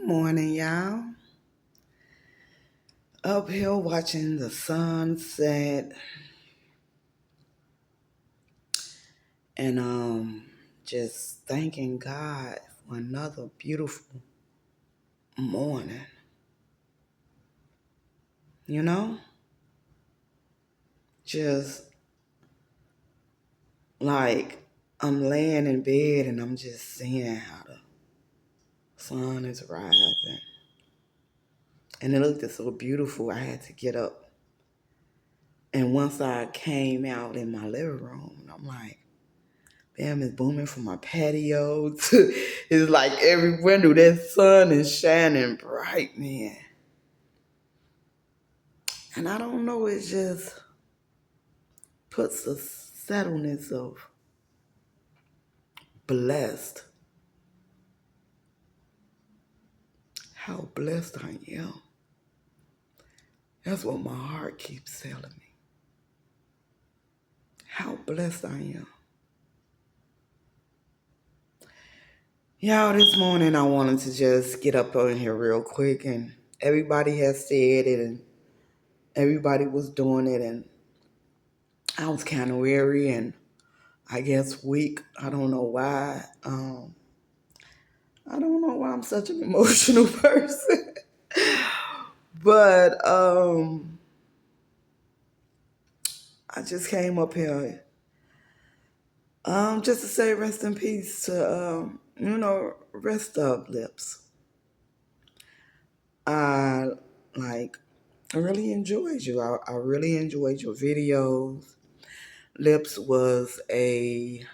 Morning, y'all. Up here watching the sunset and just thanking God for another beautiful morning. You know? Just like I'm laying in bed and I'm just seeing how the sun is rising. And it looked so beautiful. I had to get up. And once I came out in my living room, I'm like, damn, it's booming from my patio to it's like every window that sun is shining bright, man. And I don't know, it just puts a settledness of blessed. How blessed I am. That's what my heart keeps telling me. How blessed I am. Y'all, this morning I wanted to just get up on here real quick, and everybody has said it and everybody was doing it, and I was kind of weary and I guess weak. I don't know why. I don't know why I'm such an emotional person. But I just came up here just to say rest in peace to rest up, Lips. I like I really enjoyed you. I really enjoyed your videos. Lips was a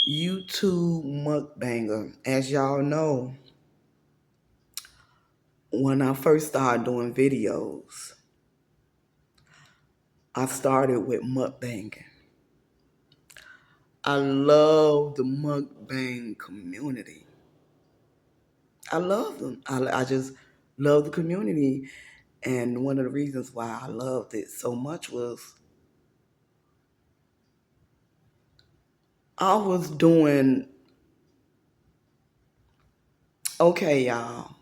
YouTube mukbanger. As y'all know, when I first started doing videos, I started with mukbanging. I love the mukbang community. I love them. I just love the community. And one of the reasons why I loved it so much was I was doing, okay, y'all.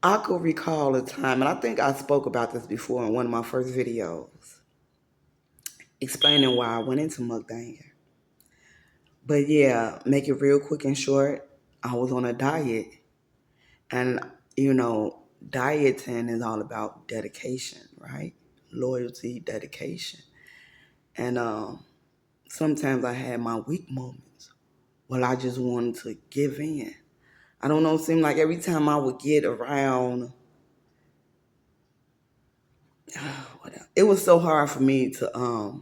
I could recall a time, and I think I spoke about this before in one of my first videos, explaining why I went into mukbanging. But yeah, make it real quick and short, I was on a diet. And, dieting is all about dedication, right? Loyalty, dedication. And sometimes I had my weak moments. Well, I just wanted to give in. I don't know, it seemed like every time I would get around, it was so hard for me to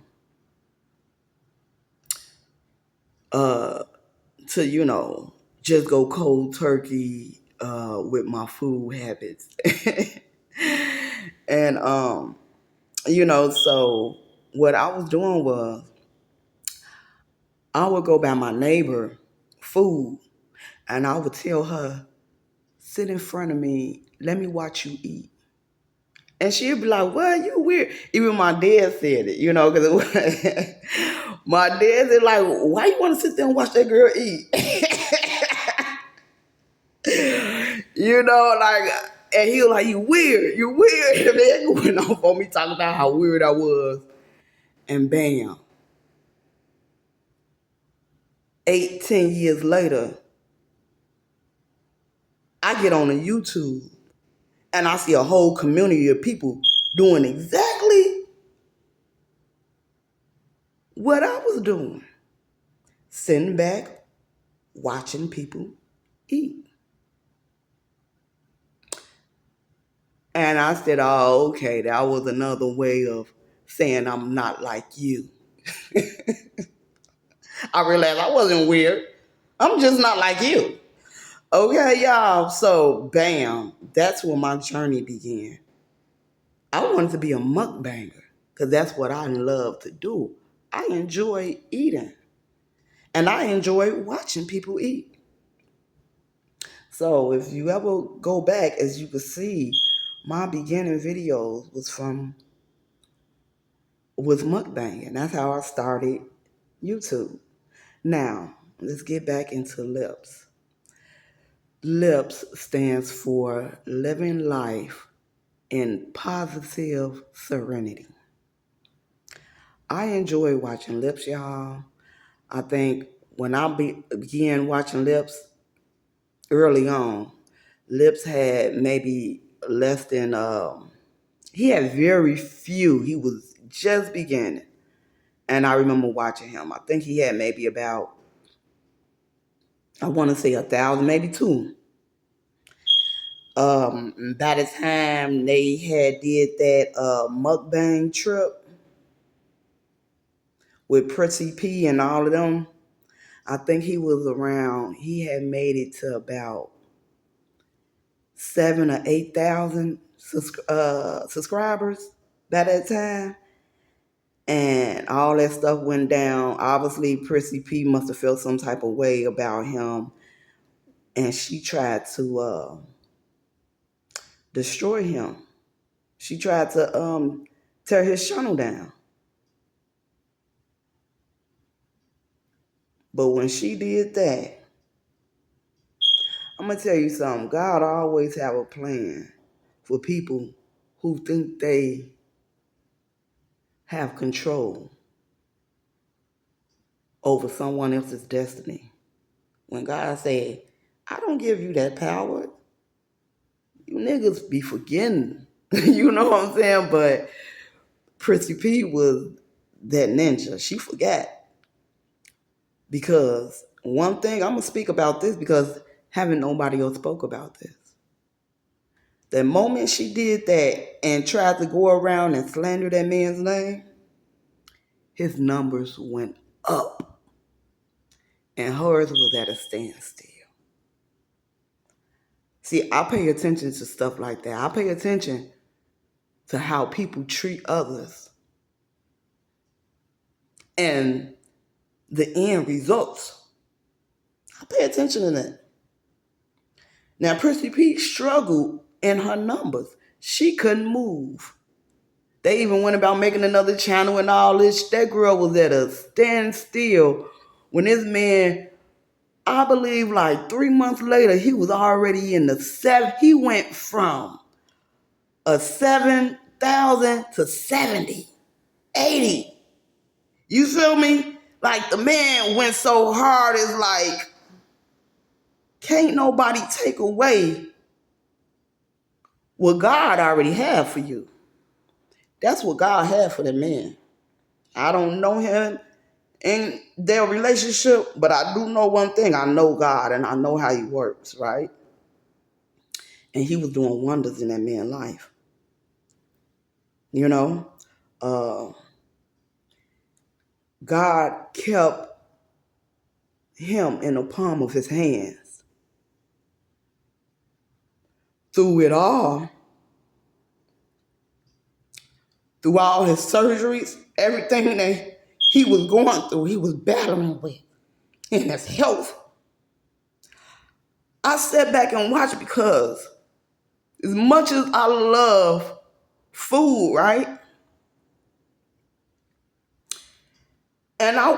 just go cold turkey with my food habits. And so what I was doing was I would go by my neighbor food and I would tell her, sit in front of me, let me watch you eat. And she'd be like, "What? You weird." Even my dad said it, because it was my dad said, like, "Why you want to sit there and watch that girl eat?" Like, and he was like, "You weird, you weird." And then he went off on me talking about how weird I was. And bam, 8, 10 years later, I get on a YouTube and I see a whole community of people doing exactly what I was doing. Sitting back, watching people eat. And I said, oh, okay, that was another way of saying I'm not like you. I realized I wasn't weird. I'm just not like you. Okay, y'all. So, bam, that's where my journey began. I wanted to be a mukbanger because that's what I love to do. I enjoy eating and I enjoy watching people eat. So if you ever go back, as you can see, my beginning videos was mukbanging. That's how I started YouTube. Now, let's get back into lips. LLIPS stands for Living Life in Positive Serenity. I enjoy watching LLIPS, y'all. I think when I began watching LLIPS early on, LLIPS had maybe less than, he had very few. He was just beginning. And I remember watching him. I think he had maybe about, I want to say 1,000, maybe two. By the time they had did that MUKBANG trip with Prissy P and all of them, I think he had made it to about 7 or 8,000 subscribers by that time. And all that stuff went down. Obviously, Prissy P must have felt some type of way about him. And she tried to destroy him. She tried to tear his channel down. But when she did that, I'm going to tell you something. God always have a plan for people who think they have control over someone else's destiny. When God said, I don't give you that power, you niggas be forgetting. You know what I'm saying? But Prissy P was that ninja. She forgot. Because one thing, I'm going to speak about this because haven't nobody else spoke about this. The moment she did that and tried to go around and slander that man's name, his numbers went up. And hers was at a standstill. See, I pay attention to stuff like that. I pay attention to how people treat others and the end results. I pay attention to that. Now, Prissy P struggled in her numbers. She couldn't move. They even went about making another channel and all this. That girl was at a standstill when this man, I believe like 3 months later, he was already in the he went from a 7,000 to 70, 80. You feel me? Like the man went so hard, it's like, can't nobody take away what God already had for you. That's what God had for the man. I don't know him in their relationship, but I do know one thing. I know God and I know how he works, right? And he was doing wonders in that man's life. You know? God kept him in the palm of his hands. Through it all, through all his surgeries, everything that he was going through, he was battling with in his health. I sat back and watched because as much as I love food, right? And I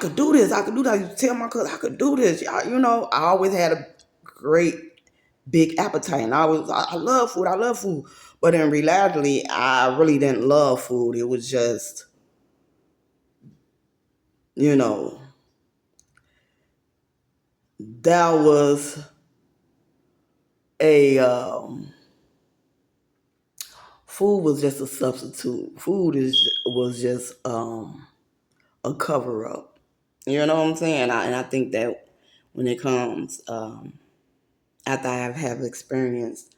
could do this. I could do that. You tell my cousin I could do this. You know, I always had a great big appetite. And I love food. I love food. But in reality, I really didn't love food. It was just, you know, that was food was just a substitute. Was just a cover up. You know what I'm saying? And I think that when it comes after I have experienced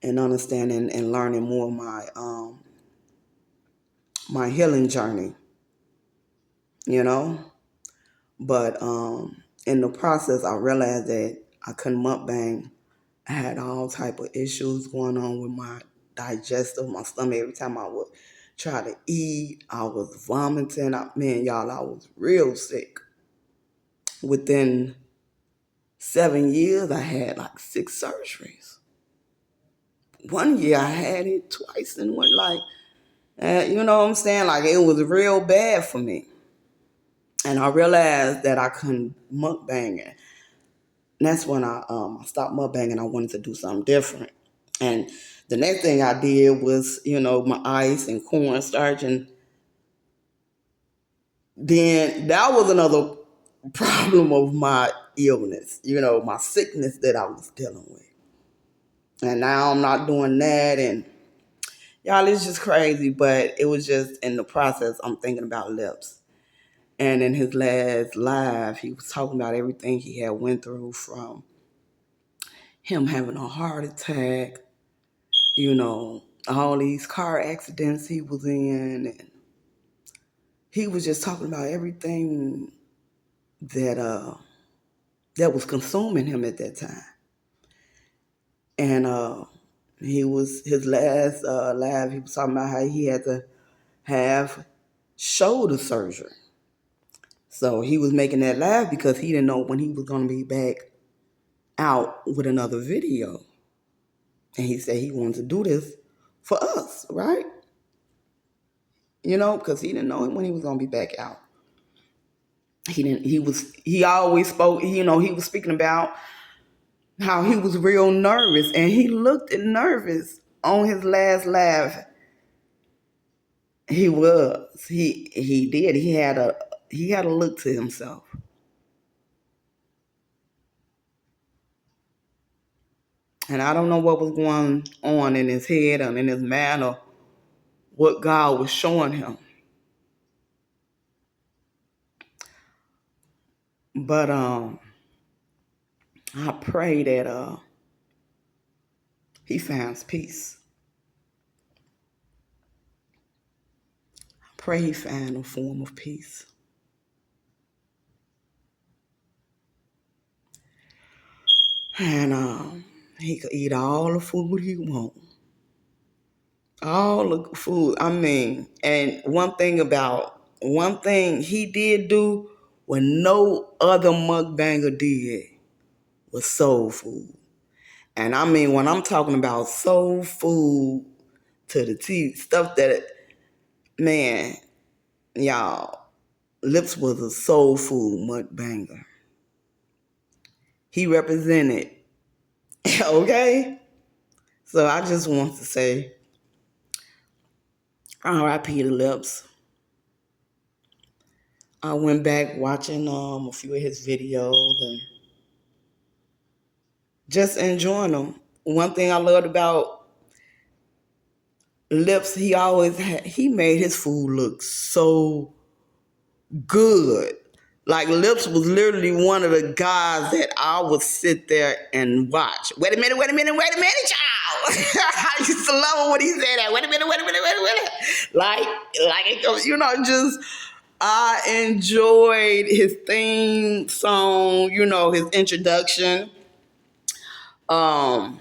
and understanding and learning more of my healing journey, you know. But in the process, I realized that I couldn't mukbang. I had all type of issues going on with my digestive, my stomach. Every time I would try to eat, I was vomiting. Man, y'all, I was real sick. Within 7 years, I had like 6 surgeries. One year I had it twice and went like, you know what I'm saying? Like it was real bad for me. And I realized that I couldn't mukbang it. that's when I stopped mukbanging. I wanted to do something different. And the next thing I did was, my ice and cornstarch. And then that was another problem of my illness, my sickness that I was dealing with. And now I'm not doing that. And y'all, it's just crazy. But it was just in the process, I'm thinking about Lips. And in his last live, he was talking about everything he had went through, from him having a heart attack, all these car accidents he was in. And he was just talking about everything that that was consuming him at that time. And his last live, he was talking about how he had to have shoulder surgery. So he was making that laugh because he didn't know when he was going to be back out with another video. And he said he wanted to do this for us, right? Because he didn't know when he was going to be back out. He always spoke, he was speaking about how he was real nervous, and he looked nervous on his last laugh. He was. He did. He had a look to himself. And I don't know what was going on in his head and in his mind, or what God was showing him. But I pray that he finds peace. I pray he find a form of peace. And he could eat all the food he wants. All the food. I mean, and one thing he did do when no other mukbanger did was soul food. And I mean, when I'm talking about soul food to the T, stuff that, man, y'all, Lips was a soul food mukbanger. He represented, okay? So I just want to say, R.I.P. to Lips. I went back watching a few of his videos and just enjoying them. One thing I loved about Lips, he made his food look so good. Like, Lips was literally one of the guys that I would sit there and watch. Wait a minute, child. I used to love him when he said that. Wait a minute. Just I enjoyed his theme song, his introduction. I'm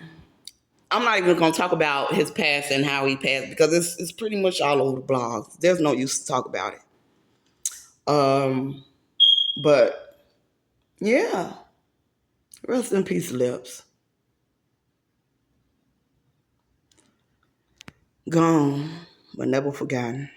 not even going to talk about his past and how he passed, because it's pretty much all over the blogs. There's no use to talk about it. But yeah, rest in peace, Lips. Gone, but never forgotten.